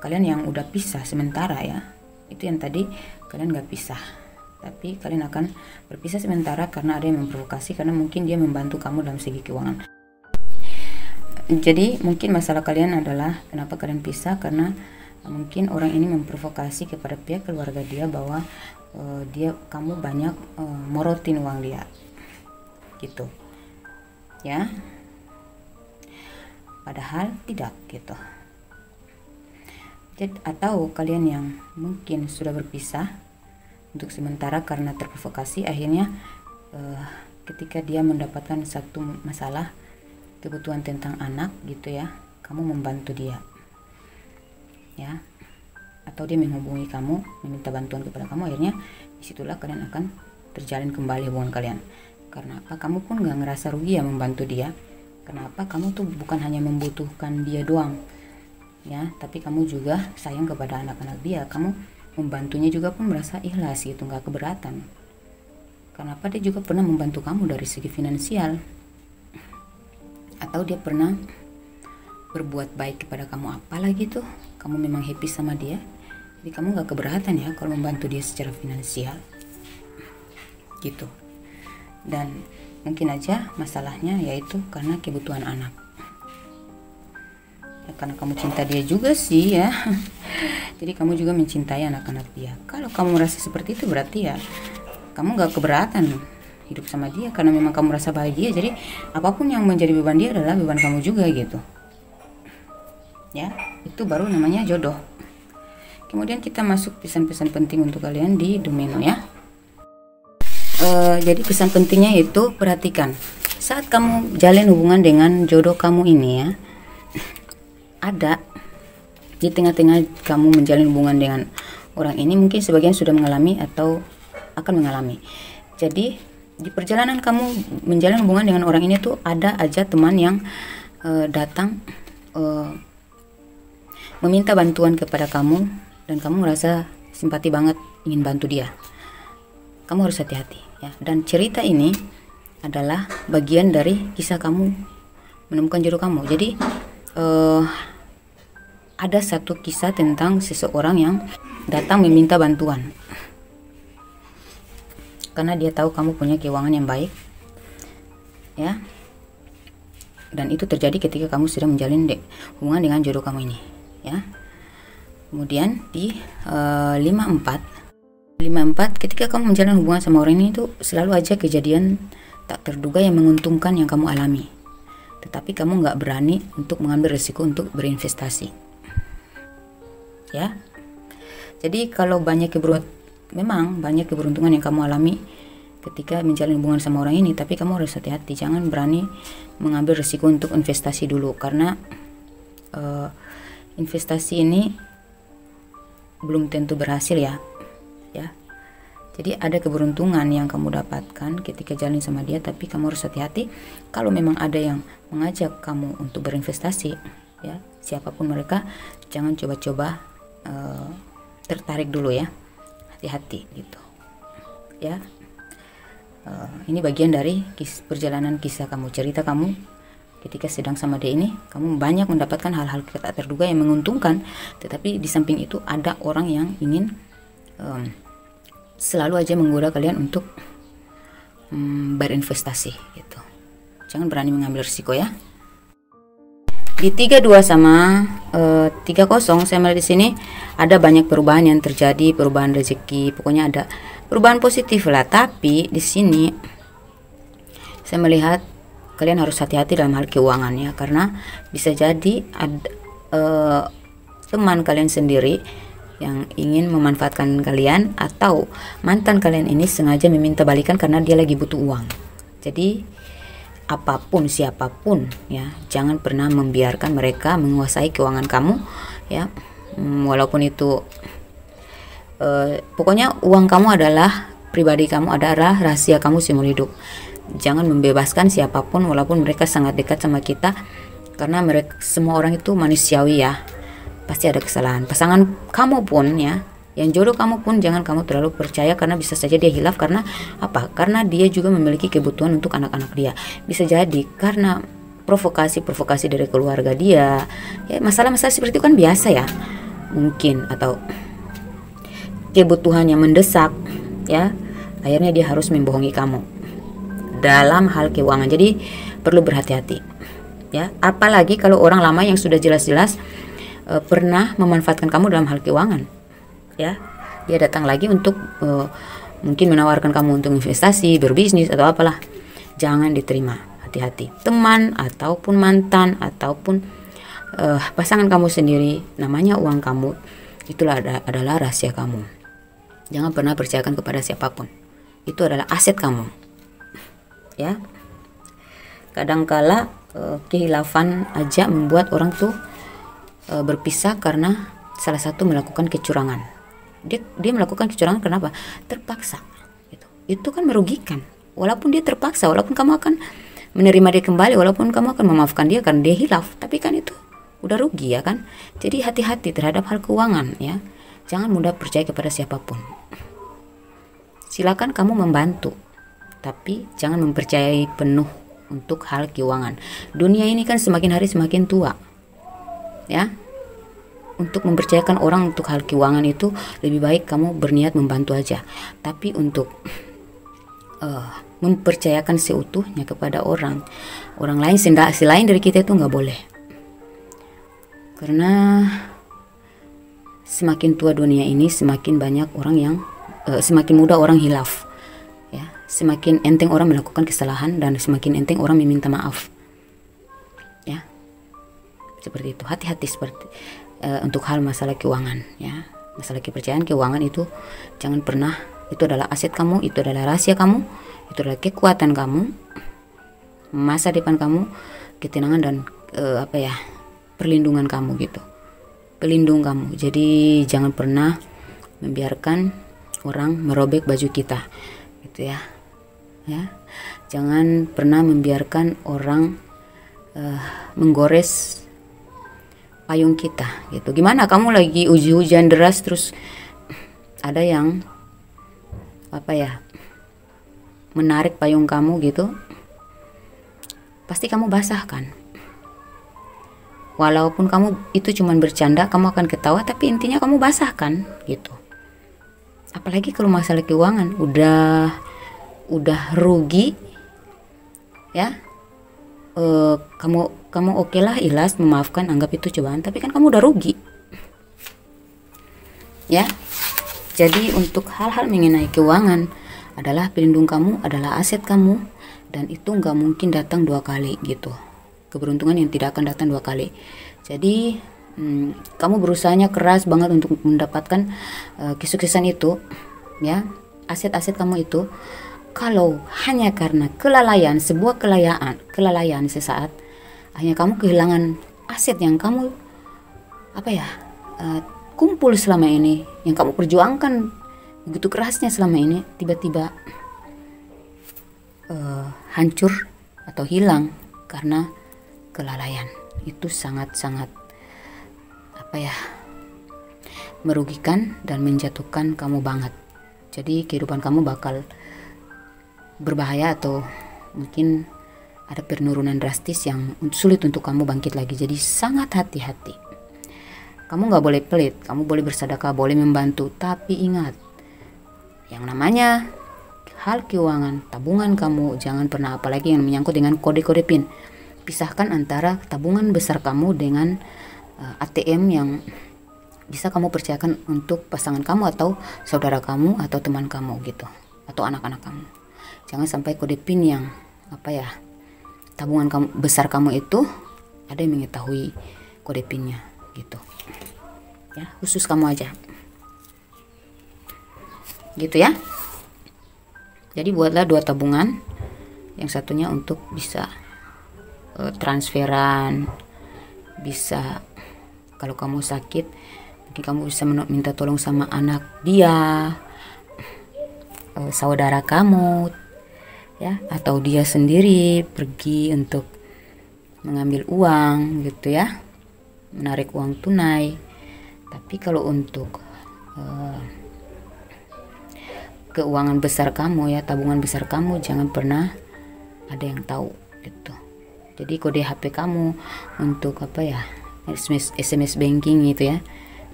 Speaker 1: kalian yang udah pisah sementara ya, itu yang tadi kalian nggak pisah, tapi kalian akan berpisah sementara karena ada yang memprovokasi, karena mungkin dia membantu kamu dalam segi keuangan. Jadi mungkin masalah kalian adalah kenapa kalian pisah, karena mungkin orang ini memprovokasi kepada pihak keluarga dia bahwa kamu banyak morotin uang dia gitu ya, padahal tidak gitu. Jadi, atau kalian yang mungkin sudah berpisah untuk sementara karena terprovokasi, akhirnya ketika dia mendapatkan satu masalah kebutuhan tentang anak gitu ya, kamu membantu dia ya, atau dia menghubungi kamu meminta bantuan kepada kamu, akhirnya disitulah kalian akan terjalin kembali hubungan kalian. Karena apa? Kamu pun gak ngerasa rugi ya membantu dia. Kenapa? Kamu tuh bukan hanya membutuhkan dia doang, ya, tapi kamu juga sayang kepada anak-anak dia. Kamu membantunya juga pun merasa ikhlas gitu, gak keberatan. Kenapa? Dia juga pernah membantu kamu dari segi finansial, atau dia pernah berbuat baik kepada kamu, apalagi tuh kamu memang happy sama dia. Jadi kamu gak keberatan ya kalau membantu dia secara finansial gitu. Dan mungkin aja masalahnya yaitu karena kebutuhan anak ya, karena kamu cinta dia juga sih ya. Jadi kamu juga mencintai anak-anak dia. Kalau kamu merasa seperti itu berarti ya kamu gak keberatan hidup sama dia, karena memang kamu merasa bahagia. Jadi apapun yang menjadi beban dia adalah beban kamu juga gitu ya. Itu baru namanya jodoh. Kemudian kita masuk pesan-pesan penting untuk kalian di Domino ya. Jadi pesan pentingnya itu perhatikan saat kamu jalin hubungan dengan jodoh kamu ini ya, ada di tengah-tengah kamu menjalin hubungan dengan orang ini, mungkin sebagian sudah mengalami atau akan mengalami. Jadi di perjalanan kamu menjalin hubungan dengan orang ini tuh ada aja teman yang datang meminta bantuan kepada kamu, dan kamu merasa simpati banget ingin bantu dia. Kamu harus hati-hati ya. Dan cerita ini adalah bagian dari kisah kamu menemukan jodoh kamu. Jadi ada satu kisah tentang seseorang yang datang meminta bantuan karena dia tahu kamu punya keuangan yang baik ya. Dan itu terjadi ketika kamu sedang menjalin hubungan dengan jodoh kamu ini ya. Kemudian di 54 ketika kamu menjalin hubungan sama orang ini tuh selalu aja kejadian tak terduga yang menguntungkan yang kamu alami, tetapi kamu nggak berani untuk mengambil risiko untuk berinvestasi ya. Jadi kalau memang banyak keberuntungan yang kamu alami ketika menjalin hubungan sama orang ini, tapi kamu harus hati-hati, jangan berani mengambil risiko untuk investasi dulu, karena investasi ini belum tentu berhasil ya. Jadi ada keberuntungan yang kamu dapatkan ketika jalan sama dia, tapi kamu harus hati-hati. Kalau memang ada yang mengajak kamu untuk berinvestasi ya, siapapun mereka, jangan coba-coba tertarik dulu ya. Hati-hati gitu ya. Ini bagian dari perjalanan kisah kamu, cerita kamu ketika sedang sama dia ini. Kamu banyak mendapatkan hal-hal tak terduga yang menguntungkan, tetapi di samping itu ada orang yang ingin selalu aja menggoda kalian untuk berinvestasi gitu. Jangan berani mengambil risiko ya. Di 32 sama 30 saya melihat di sini ada banyak perubahan yang terjadi, perubahan rezeki, pokoknya ada perubahan positif lah. Tapi di sini saya melihat kalian harus hati-hati dalam hal keuangan ya, karena bisa jadi ada teman kalian sendiri yang ingin memanfaatkan kalian, atau mantan kalian ini sengaja meminta balikan karena dia lagi butuh uang. Jadi apapun siapapun ya, jangan pernah membiarkan mereka menguasai keuangan kamu ya. Walaupun itu pokoknya uang kamu adalah pribadi kamu, adalah rahasia kamu seumur hidup. Jangan membebaskan siapapun walaupun mereka sangat dekat sama kita, karena mereka semua orang itu manusiawi ya, pasti ada kesalahan. Pasangan kamu pun ya, yang jodoh kamu pun jangan kamu terlalu percaya, karena bisa saja dia hilaf. Karena apa? Karena dia juga memiliki kebutuhan untuk anak-anak dia. Bisa jadi karena provokasi dari keluarga dia ya, masalah-masalah seperti itu kan biasa ya mungkin, atau kebutuhan yang mendesak ya, akhirnya dia harus membohongi kamu dalam hal keuangan. Jadi perlu berhati-hati ya, apalagi kalau orang lama yang sudah jelas-jelas pernah memanfaatkan kamu dalam hal keuangan ya. Dia datang lagi untuk mungkin menawarkan kamu untuk investasi, berbisnis atau apalah. Jangan diterima, hati-hati. Teman ataupun mantan ataupun pasangan kamu sendiri, namanya uang kamu, itulah adalah rahasia kamu. Jangan pernah percayakan kepada siapapun. Itu adalah aset kamu ya. Kadangkala kehilafan aja membuat orang tuh berpisah karena salah satu melakukan kecurangan. Dia melakukan kecurangan kenapa? Terpaksa gitu. Itu kan merugikan Walaupun dia terpaksa, walaupun kamu akan menerima dia kembali, walaupun kamu akan memaafkan dia karena dia hilaf, tapi kan itu udah rugi ya kan. Jadi hati-hati terhadap hal keuangan ya. Jangan mudah percaya kepada siapapun. Silakan kamu membantu, tapi jangan mempercayai penuh untuk hal keuangan. Dunia ini kan semakin hari semakin tua ya. Untuk mempercayakan orang untuk hal keuangan itu lebih baik kamu berniat membantu aja. Tapi untuk mempercayakan seutuhnya kepada orang lain selain dari kita itu nggak boleh. Karena semakin tua dunia ini semakin banyak orang yang semakin mudah orang hilaf ya. Semakin enteng orang melakukan kesalahan dan semakin enteng orang meminta maaf ya. Seperti itu. Hati-hati seperti untuk hal masalah keuangan ya. Masalah kepercayaan keuangan itu jangan pernah, itu adalah aset kamu, itu adalah rahasia kamu, itu adalah kekuatan kamu, masa depan kamu, ketenangan dan perlindungan kamu gitu, pelindung kamu. Jadi jangan pernah membiarkan orang merobek baju kita gitu ya. Jangan pernah membiarkan orang menggores payung kita gitu. Gimana kamu lagi hujan deras terus ada yang menarik payung kamu gitu, pasti kamu basah kan. Walaupun kamu itu cuman bercanda, kamu akan ketawa, tapi intinya kamu basah kan gitu. Apalagi kalau masalah keuangan udah rugi ya. Kamu oke lah, ikhlas, memaafkan, anggap itu cobaan, tapi kan kamu udah rugi ya. Jadi untuk hal-hal mengenai keuangan adalah pelindung kamu, adalah aset kamu, dan itu nggak mungkin datang dua kali gitu. Keberuntungan yang tidak akan datang dua kali. Jadi kamu berusahanya keras banget untuk mendapatkan kesuksesan itu ya. Aset-aset kamu itu kalau hanya karena kelalaian, sebuah kelalaian sesaat, hanya kamu kehilangan aset yang kamu kumpul selama ini, yang kamu perjuangkan begitu kerasnya selama ini, tiba-tiba hancur atau hilang karena kelalaian. Itu sangat-sangat merugikan dan menjatuhkan kamu banget. Jadi kehidupan kamu bakal berbahaya atau mungkin ada penurunan drastis yang sulit untuk kamu bangkit lagi. Jadi sangat hati-hati. Kamu nggak boleh pelit, kamu boleh bersedekah, boleh membantu, tapi ingat, yang namanya hal keuangan, tabungan kamu jangan pernah, apalagi yang menyangkut dengan kode-kode PIN. Pisahkan antara tabungan besar kamu dengan ATM yang bisa kamu percayakan untuk pasangan kamu atau saudara kamu atau teman kamu gitu, atau anak-anak kamu. Jangan sampai kode PIN yang tabungan kamu besar kamu itu ada yang mengetahui kode PIN-nya gitu. Ya, khusus kamu aja. Gitu ya. Jadi buatlah 2 tabungan. Yang satunya untuk bisa transferan, bisa kalau kamu sakit mungkin kamu bisa minta tolong sama anak dia, saudara kamu ya, atau dia sendiri pergi untuk mengambil uang gitu ya, menarik uang tunai. Tapi kalau untuk keuangan besar kamu ya, tabungan besar kamu, jangan pernah ada yang tahu gitu. Jadi kode HP kamu untuk SMS banking gitu ya,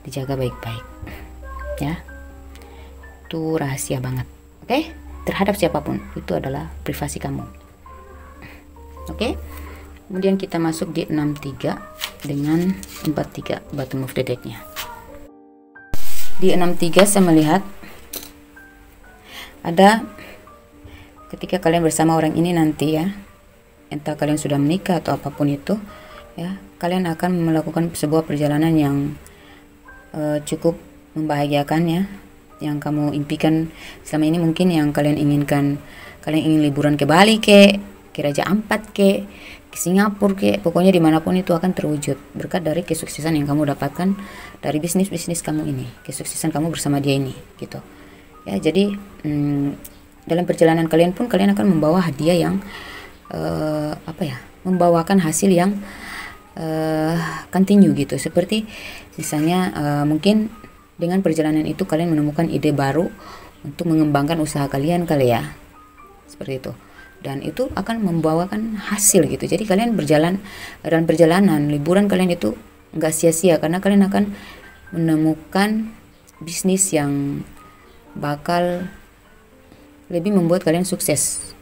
Speaker 1: dijaga baik-baik ya. Itu rahasia banget, oke? Terhadap siapapun, itu adalah privasi kamu. Oke? Kemudian kita masuk di 63 dengan 43 bottom of the deck-nya. Di 63 saya melihat ada ketika kalian bersama orang ini nanti ya, entah kalian sudah menikah atau apapun itu ya, kalian akan melakukan sebuah perjalanan yang cukup membahagiakan ya, yang kamu impikan selama ini. Mungkin yang kalian inginkan, kalian ingin liburan ke Bali ke Raja Ampat ke Singapura ke, pokoknya dimanapun itu akan terwujud berkat dari kesuksesan yang kamu dapatkan dari bisnis kamu ini, kesuksesan kamu bersama dia ini gitu ya. Jadi dalam perjalanan kalian pun kalian akan membawa hadiah yang membawakan hasil yang continue gitu. Seperti misalnya mungkin dengan perjalanan itu kalian menemukan ide baru untuk mengembangkan usaha kalian kali ya, seperti itu, dan itu akan membawakan hasil gitu. Jadi kalian berjalan dalam perjalanan liburan kalian itu nggak sia-sia, karena kalian akan menemukan bisnis yang bakal lebih membuat kalian sukses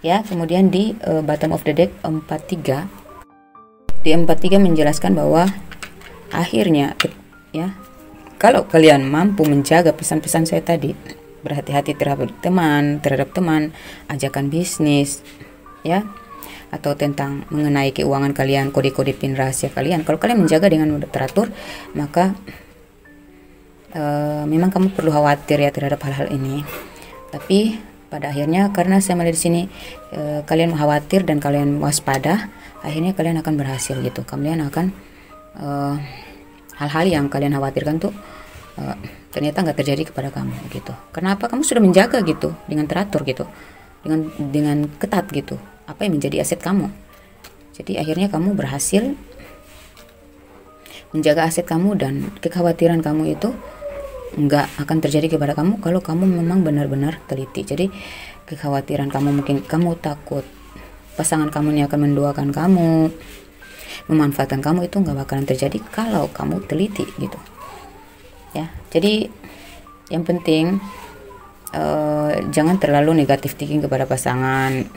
Speaker 1: ya. Kemudian di bottom of the deck 43, di 43 menjelaskan bahwa akhirnya ya, kalau kalian mampu menjaga pesan-pesan saya tadi, berhati-hati terhadap teman, ajakan bisnis ya, atau tentang mengenai keuangan kalian, kode-kode pin rahasia kalian, kalau kalian menjaga dengan teratur, maka memang kamu perlu khawatir ya terhadap hal-hal ini. Tapi pada akhirnya karena saya melihat di sini kalian khawatir dan kalian waspada, akhirnya kalian akan berhasil gitu. Kalian akan hal-hal yang kalian khawatirkan tuh ternyata nggak terjadi kepada kamu gitu. Kenapa? Kamu sudah menjaga gitu dengan teratur gitu, dengan ketat gitu apa yang menjadi aset kamu. Jadi akhirnya kamu berhasil menjaga aset kamu, dan kekhawatiran kamu itu nggak akan terjadi kepada kamu kalau kamu memang benar-benar teliti. Jadi kekhawatiran kamu, mungkin kamu takut pasangan kamu ini akan mendoakan kamu, memanfaatkan kamu, itu nggak bakalan terjadi kalau kamu teliti gitu ya. Jadi yang penting jangan terlalu negatif thinking kepada pasangan,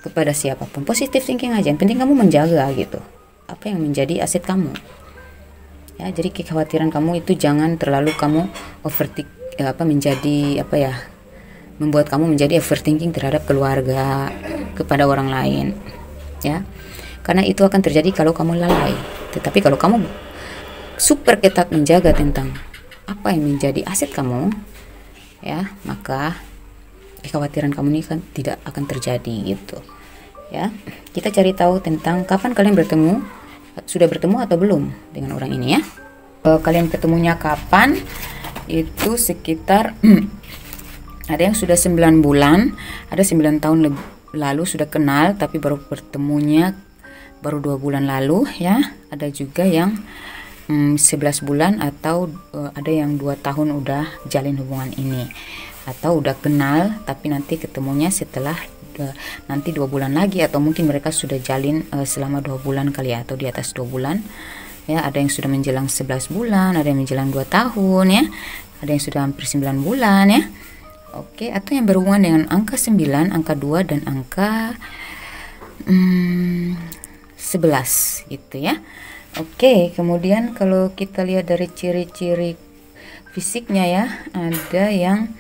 Speaker 1: kepada siapapun. Positive thinking aja, yang penting kamu menjaga gitu apa yang menjadi aset kamu ya. Jadi kekhawatiran kamu itu jangan terlalu kamu membuat kamu menjadi overthinking terhadap keluarga, kepada orang lain ya, karena itu akan terjadi kalau kamu lalai. Tetapi kalau kamu super ketat menjaga tentang apa yang menjadi aset kamu ya, maka kekhawatiran kamu ini kan tidak akan terjadi gitu ya. Kita cari tahu tentang kapan kalian bertemu. Sudah bertemu atau belum dengan orang ini ya? Kalian ketemunya kapan? Itu sekitar ada yang sudah 9 bulan, ada 9 tahun lalu sudah kenal, tapi baru bertemunya baru 2 bulan lalu ya. Ada juga yang 11 bulan, atau ada yang 2 tahun udah jalin hubungan ini, atau udah kenal tapi nanti ketemunya setelah nanti 2 bulan lagi, atau mungkin mereka sudah jalin selama 2 bulan kali ya, atau di atas 2 bulan ya. Ada yang sudah menjelang 11 bulan, ada yang menjelang 2 tahun ya, ada yang sudah hampir 9 bulan ya. Oke, atau yang berhubungan dengan angka 9, angka 2 dan angka 11 gitu ya. Oke, kemudian kalau kita lihat dari ciri-ciri fisiknya ya, ada yang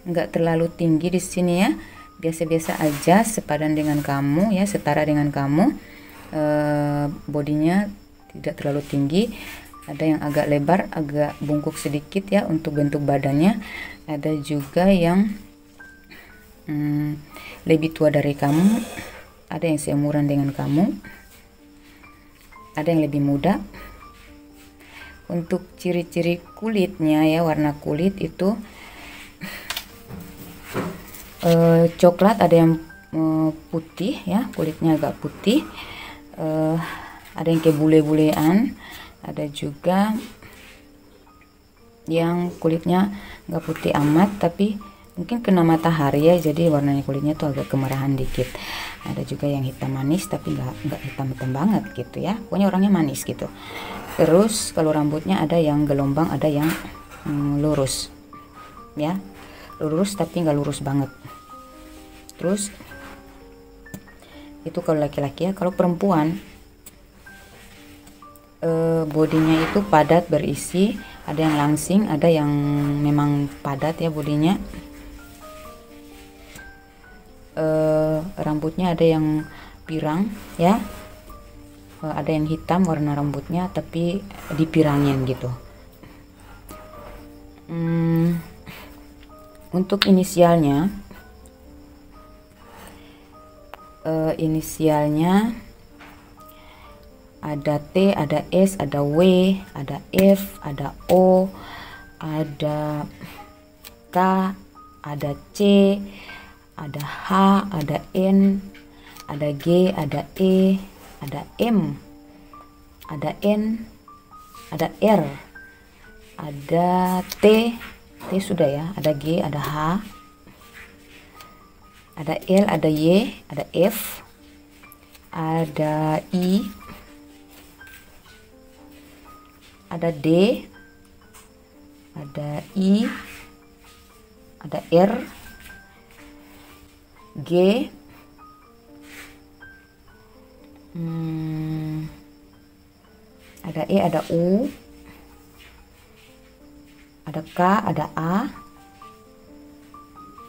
Speaker 1: nggak terlalu tinggi di sini ya, biasa-biasa aja, sepadan dengan kamu ya, setara dengan kamu. Bodinya tidak terlalu tinggi, ada yang agak lebar, agak bungkuk sedikit ya untuk bentuk badannya. Ada juga yang lebih tua dari kamu, ada yang seumuran dengan kamu, ada yang lebih muda. Untuk ciri-ciri kulitnya ya, warna kulit itu coklat, ada yang putih ya, kulitnya agak putih, ada yang kayak bule-bulean, ada juga yang kulitnya nggak putih amat tapi mungkin kena matahari ya, jadi warnanya kulitnya tuh agak kemerahan dikit. Ada juga yang hitam manis tapi nggak hitam-hitam banget gitu ya, pokoknya orangnya manis gitu. Terus kalau rambutnya ada yang gelombang, ada yang lurus ya, lurus tapi nggak lurus banget. Terus itu kalau laki-laki ya. Kalau perempuan bodinya itu padat berisi, ada yang langsing, ada yang memang padat ya bodinya. Rambutnya ada yang pirang ya, ada yang hitam warna rambutnya tapi dipirangin gitu. Untuk inisialnya ada T, ada S, ada W, ada F, ada O, ada K, ada C, ada H, ada N, ada G, ada E, ada M, ada N, ada R, ada T sudah ya, ada G, ada H, ada L, ada Y, ada F, ada I, ada D, ada I, ada R, G, ada E, ada U, ada K, ada A,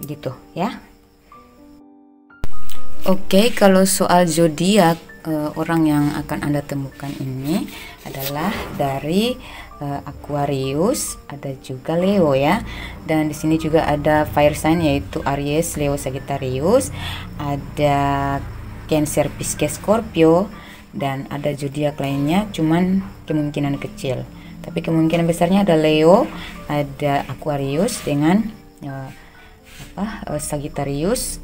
Speaker 1: gitu ya. Oke, kalau soal zodiak orang yang akan Anda temukan ini adalah dari Aquarius, ada juga Leo ya. Dan di sini juga ada fire sign yaitu Aries, Leo, Sagittarius, ada Cancer, Pisces, Scorpio, dan ada zodiak lainnya cuman kemungkinan kecil. Tapi kemungkinan besarnya ada Leo, ada Aquarius dengan Sagittarius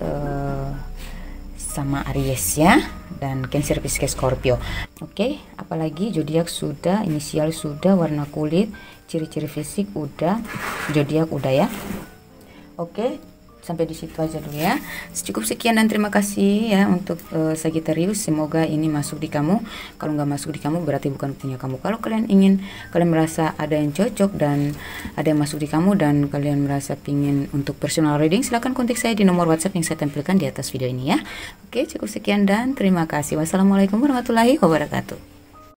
Speaker 1: sama Aries ya, dan Cancer, Pisces, Scorpio. Oke, apalagi zodiak sudah, inisial sudah, warna kulit, ciri-ciri fisik udah, zodiak udah ya. Oke, sampai di situ aja dulu ya. Cukup sekian dan terima kasih ya untuk Sagittarius. Semoga ini masuk di kamu. Kalau nggak masuk di kamu berarti bukan punya kamu. Kalau kalian merasa ada yang cocok dan ada yang masuk di kamu dan kalian merasa pingin untuk personal reading, silahkan kontak saya di nomor WhatsApp yang saya tampilkan di atas video ini ya. Oke, cukup sekian dan terima kasih. Wassalamualaikum warahmatullahi wabarakatuh.